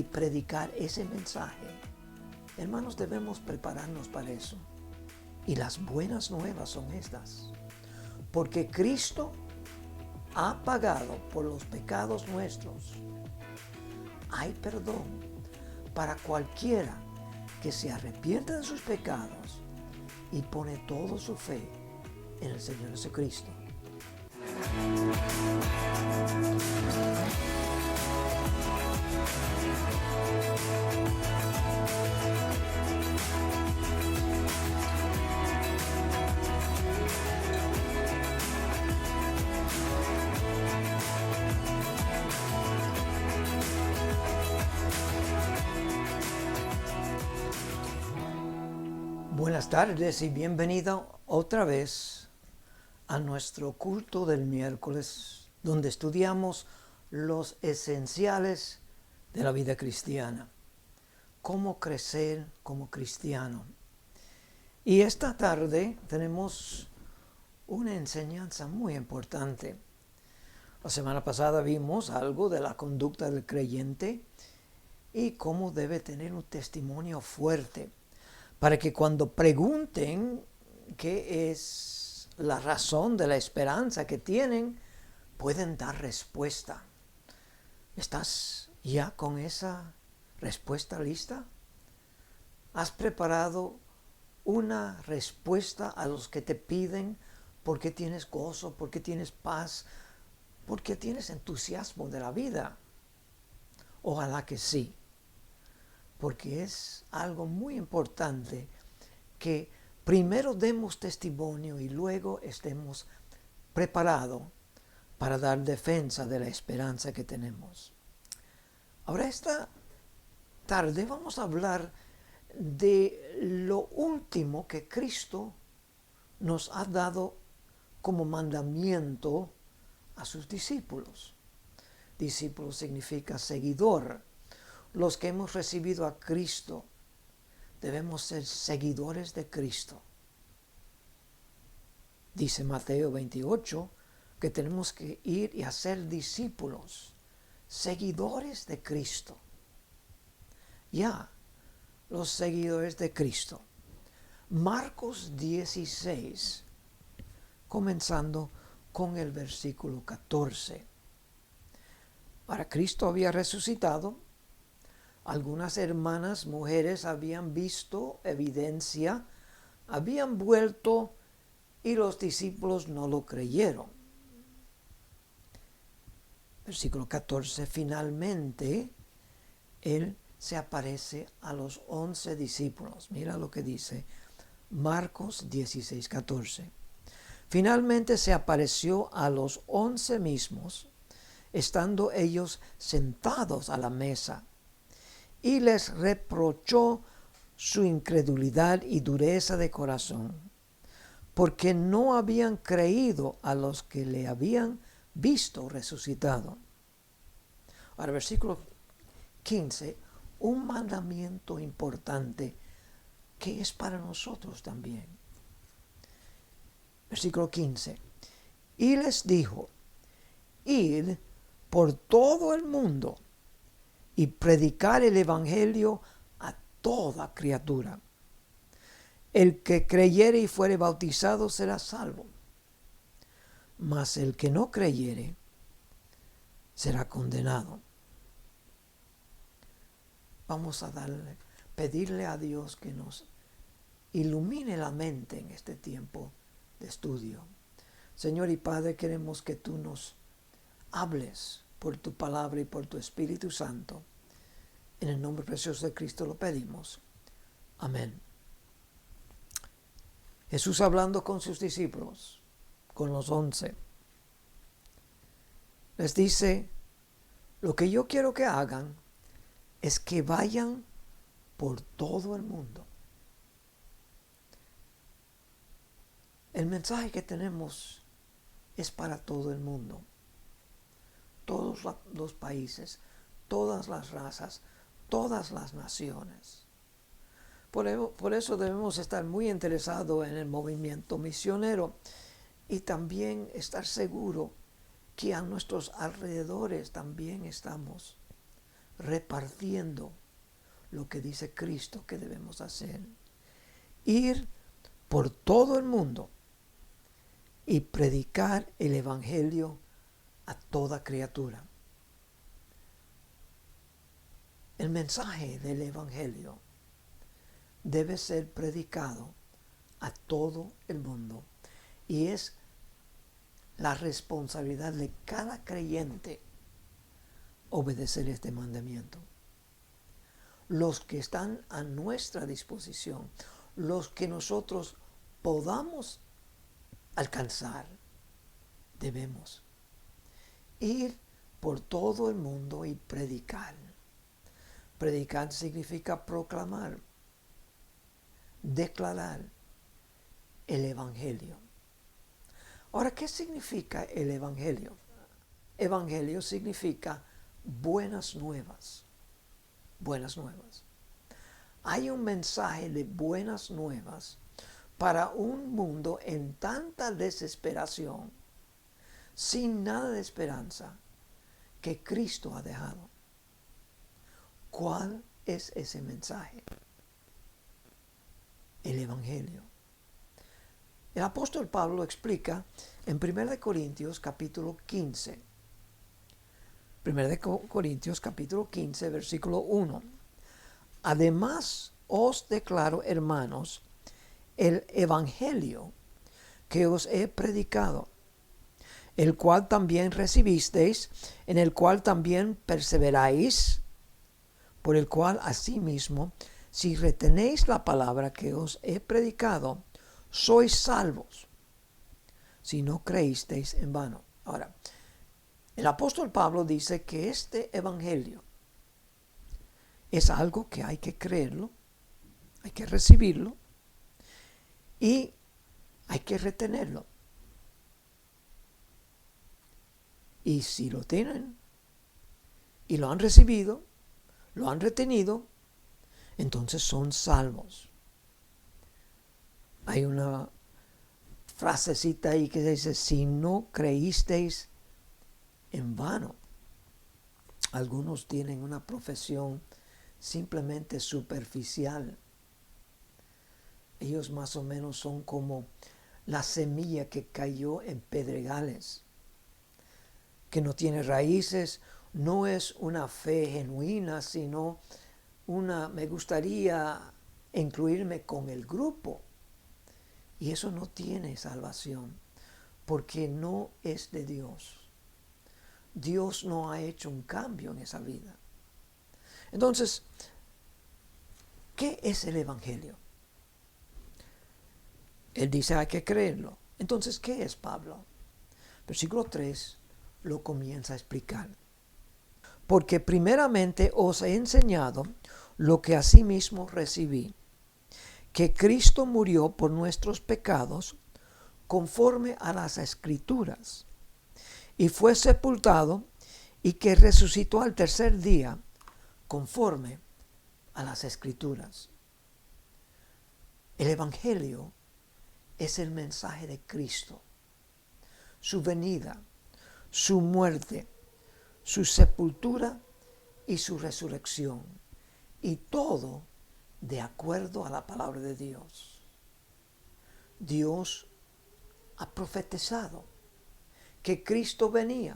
y predicar ese mensaje. Hermanos, debemos prepararnos para eso. Y las buenas nuevas son estas. Porque Cristo ha pagado por los pecados nuestros. Hay perdón para cualquiera que se arrepiente de sus pecados y pone toda su fe en el Señor Jesucristo. Buenas tardes y bienvenido otra vez a nuestro culto del miércoles, donde estudiamos los esenciales de la vida cristiana, cómo crecer como cristiano. Y esta tarde tenemos una enseñanza muy importante. La semana pasada vimos algo de la conducta del creyente y cómo debe tener un testimonio fuerte, para que cuando pregunten qué es la razón de la esperanza que tienen, pueden dar respuesta. ¿Estás ya con esa respuesta lista? ¿Has preparado una respuesta a los que te piden por qué tienes gozo, por qué tienes paz, por qué tienes entusiasmo de la vida? Ojalá que sí. Porque es algo muy importante que primero demos testimonio y luego estemos preparados para dar defensa de la esperanza que tenemos. Ahora, esta tarde vamos a hablar de lo último que Cristo nos ha dado como mandamiento a sus discípulos. Discípulo significa seguidor. Los que hemos recibido a Cristo debemos ser seguidores de Cristo. Dice Mateo 28 que tenemos que ir y hacer discípulos, seguidores de Cristo. Ya, los seguidores de Cristo. Marcos 16, comenzando con el versículo 14. Ahora, Cristo había resucitado. Algunas hermanas mujeres habían visto evidencia, habían vuelto y los discípulos no lo creyeron. Versículo 14, finalmente Él se aparece a los 11 discípulos. Mira lo que dice Marcos 16, 14. Finalmente se apareció a los 11 mismos, estando ellos sentados a la mesa. Y les reprochó su incredulidad y dureza de corazón, porque no habían creído a los que le habían visto resucitado. Ahora, versículo 15, un mandamiento importante que es para nosotros también. Versículo 15, y les dijo, id por todo el mundo y predicar el evangelio a toda criatura. El que creyere y fuere bautizado será salvo, mas el que no creyere será condenado. Vamos a pedirle a Dios que nos ilumine la mente en este tiempo de estudio. Señor y Padre, queremos que tú nos hables por tu palabra y por tu Espíritu Santo. En el nombre precioso de Cristo lo pedimos. Amén. Jesús hablando con sus discípulos, con los 11, les dice, lo que yo quiero que hagan es que vayan por todo el mundo. El mensaje que tenemos es para todo el mundo. Todos los países, todas las razas, todas las naciones. Por eso debemos estar muy interesados en el movimiento misionero y también estar seguros que a nuestros alrededores también estamos repartiendo lo que dice Cristo que debemos hacer. Ir por todo el mundo y predicar el Evangelio a toda criatura. El mensaje del Evangelio debe ser predicado a todo el mundo y es la responsabilidad de cada creyente obedecer este mandamiento. Los que están a nuestra disposición, los que nosotros podamos alcanzar, debemos ir por todo el mundo y predicar. Predicar significa proclamar, declarar el Evangelio. Ahora, ¿qué significa el Evangelio? Evangelio significa buenas nuevas. Buenas nuevas. Hay un mensaje de buenas nuevas para un mundo en tanta desesperación, sin nada de esperanza, que Cristo ha dejado. ¿Cuál es ese mensaje? El Evangelio. El apóstol Pablo explica en 1 Corintios capítulo 15. 1 Corintios capítulo 15, versículo 1. Además os declaro, hermanos, el Evangelio que os he predicado, el cual también recibisteis, en el cual también perseveráis, por el cual asimismo, si retenéis la palabra que os he predicado, sois salvos, si no creísteis en vano. Ahora, el apóstol Pablo dice que este evangelio es algo que hay que creerlo, hay que recibirlo y hay que retenerlo. Y si lo tienen y lo han recibido, lo han retenido, entonces son salvos. Hay una frasecita ahí que dice, si no creísteis en vano. Algunos tienen una profesión simplemente superficial. Ellos más o menos son como la semilla que cayó en pedregales, que no tiene raíces, no es una fe genuina, sino me gustaría incluirme con el grupo. Y eso no tiene salvación, porque no es de Dios. Dios no ha hecho un cambio en esa vida. Entonces, ¿qué es el Evangelio? Él dice hay que creerlo. Entonces, ¿qué es Pablo? Versículo 3 lo comienza a explicar. Porque primeramente os he enseñado lo que asimismo recibí, que Cristo murió por nuestros pecados conforme a las Escrituras, y fue sepultado, y que resucitó al tercer día conforme a las Escrituras. El Evangelio es el mensaje de Cristo, su venida, su muerte, su sepultura y su resurrección, y todo de acuerdo a la palabra de Dios. Dios ha profetizado que Cristo venía.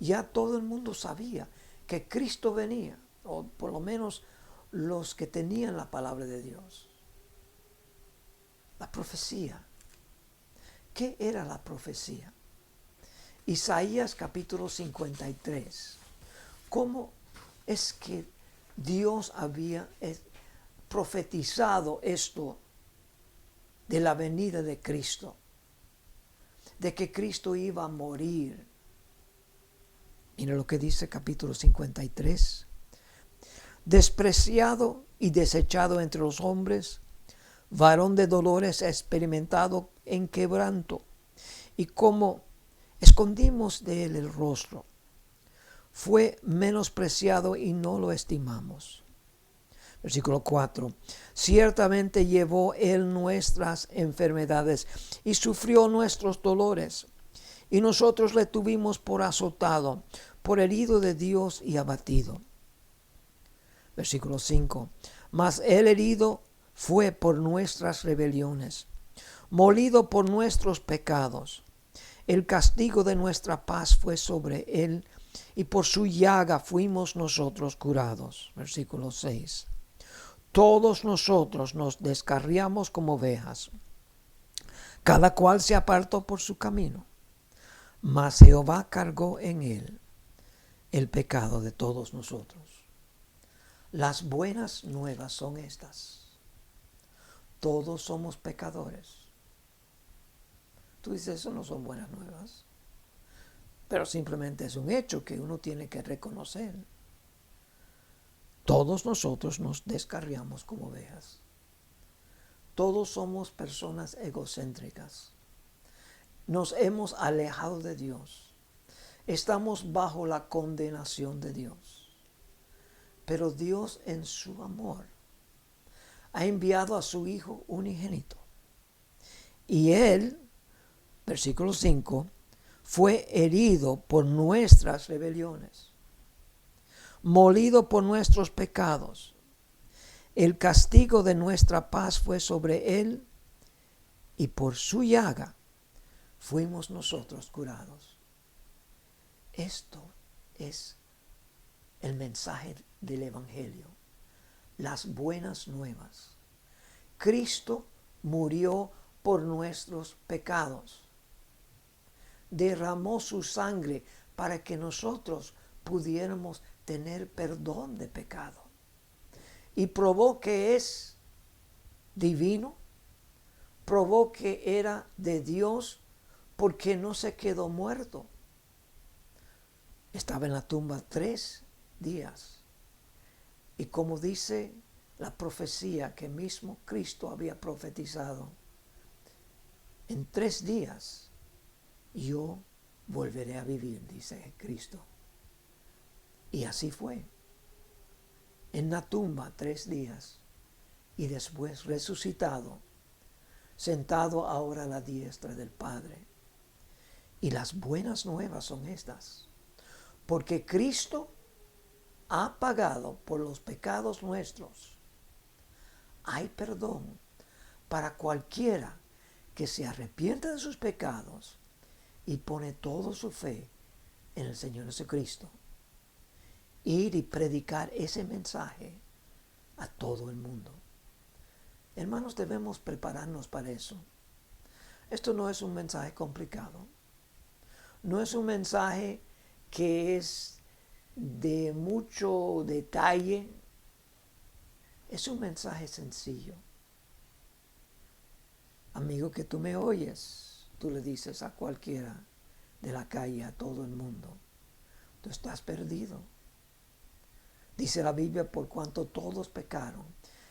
Ya todo el mundo sabía que Cristo venía, o por lo menos los que tenían la palabra de Dios. La profecía. ¿Qué era la profecía? Isaías capítulo 53. ¿Cómo es que Dios había profetizado esto de la venida de Cristo? De que Cristo iba a morir. Mira lo que dice capítulo 53. Despreciado y desechado entre los hombres, varón de dolores, experimentado en quebranto, y como escondimos de él el rostro, fue menospreciado y no lo estimamos. Versículo 4. Ciertamente llevó él nuestras enfermedades y sufrió nuestros dolores, y nosotros le tuvimos por azotado, por herido de Dios y abatido. Versículo 5. Mas el herido fue por nuestras rebeliones, molido por nuestros pecados. El castigo de nuestra paz fue sobre él, y por su llaga fuimos nosotros curados. Versículo 6. Todos nosotros nos descarriamos como ovejas, cada cual se apartó por su camino, mas Jehová cargó en él el pecado de todos nosotros. Las buenas nuevas son estas. Todos somos pecadores. Tú dices, eso no son buenas nuevas. Pero simplemente es un hecho que uno tiene que reconocer. Todos nosotros nos descarriamos como ovejas. Todos somos personas egocéntricas. Nos hemos alejado de Dios. Estamos bajo la condenación de Dios. Pero Dios en su amor ha enviado a su Hijo unigénito. Y Él, versículo 5, fue herido por nuestras rebeliones, molido por nuestros pecados. El castigo de nuestra paz fue sobre Él, y por su llaga fuimos nosotros curados. Esto es el mensaje del Evangelio, las buenas nuevas. Cristo murió por nuestros pecados. Derramó su sangre para que nosotros pudiéramos tener perdón de pecado. Y probó que es divino, probó que era de Dios, porque no se quedó muerto. Estaba en la tumba 3 días. Y como dice la profecía que mismo Cristo había profetizado, en 3 días yo volveré a vivir, dice Cristo. Y así fue. En la tumba 3 días y después resucitado, sentado ahora a la diestra del Padre. Y las buenas nuevas son estas, porque Cristo ha pagado por los pecados nuestros. Hay perdón para cualquiera que se arrepiente de sus pecados y pone toda su fe en el Señor Jesucristo. Ir y predicar ese mensaje a todo el mundo. Hermanos, debemos prepararnos para eso. Esto no es un mensaje complicado. No es un mensaje que es de mucho detalle. Es un mensaje sencillo. Amigo que tú me oyes, tú le dices a cualquiera de la calle, a todo el mundo, tú estás perdido. Dice la Biblia, por cuanto todos pecaron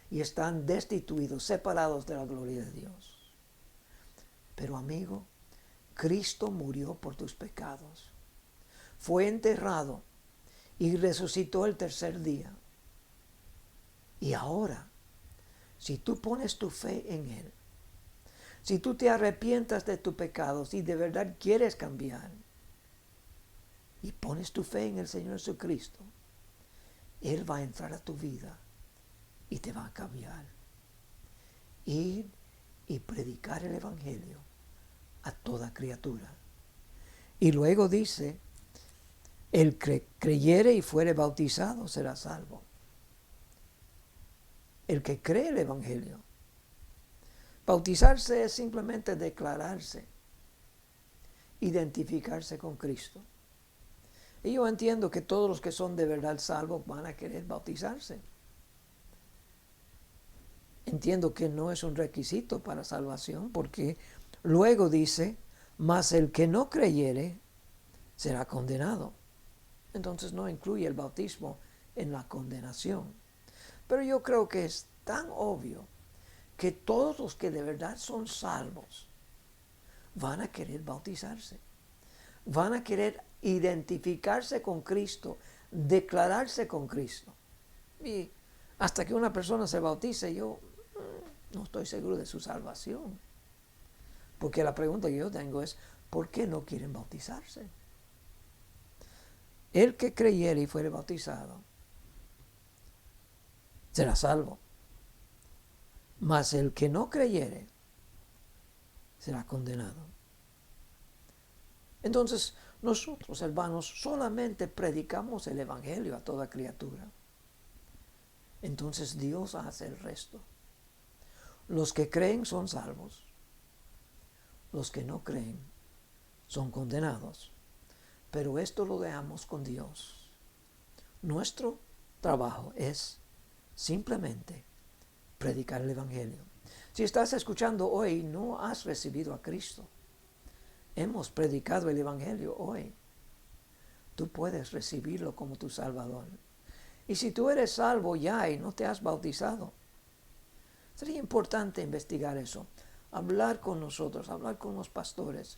y están destituidos, separados de la gloria de Dios. Pero amigo, Cristo murió por tus pecados. Fue enterrado y resucitó el 3er día. Y ahora, si tú pones tu fe en Él, si tú te arrepientas de tus pecados y de verdad quieres cambiar, y pones tu fe en el Señor Jesucristo, Él va a entrar a tu vida y te va a cambiar. Ir y predicar el Evangelio a toda criatura. Y luego dice, el que creyere y fuere bautizado será salvo. El que cree el Evangelio. Bautizarse es simplemente declararse, identificarse con Cristo. Y yo entiendo que todos los que son de verdad salvos van a querer bautizarse. Entiendo que no es un requisito para salvación, porque luego dice, mas el que no creyere será condenado. Entonces no incluye el bautismo en la condenación. Pero yo creo que es tan obvio que todos los que de verdad son salvos van a querer bautizarse. Van a querer identificarse con Cristo, declararse con Cristo. Y hasta que una persona se bautice, yo no estoy seguro de su salvación. Porque la pregunta que yo tengo es, ¿por qué no quieren bautizarse? El que creyere y fuere bautizado será salvo, mas el que no creyere será condenado. Entonces, nosotros, hermanos, solamente predicamos el Evangelio a toda criatura. Entonces Dios hace el resto. Los que creen son salvos. Los que no creen son condenados. Pero esto lo dejamos con Dios. Nuestro trabajo es simplemente predicar el Evangelio. Si estás escuchando hoy y no has recibido a Cristo, hemos predicado el Evangelio hoy. Tú puedes recibirlo como tu Salvador. Y si tú eres salvo ya y no te has bautizado, sería importante investigar eso. Hablar con nosotros, hablar con los pastores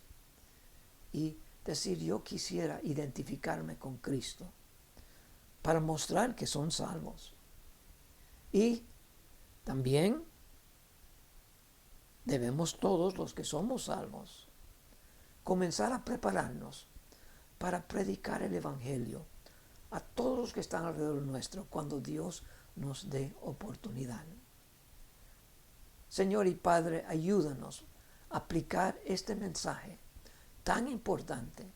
y decir: yo quisiera identificarme con Cristo para mostrar que son salvos. Y también debemos todos los que somos salvos comenzar a prepararnos para predicar el Evangelio a todos los que están alrededor nuestro cuando Dios nos dé oportunidad. Señor y Padre, ayúdanos a aplicar este mensaje tan importante,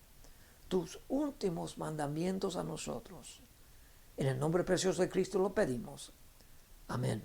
tus últimos mandamientos a nosotros. En el nombre precioso de Cristo lo pedimos. Amén.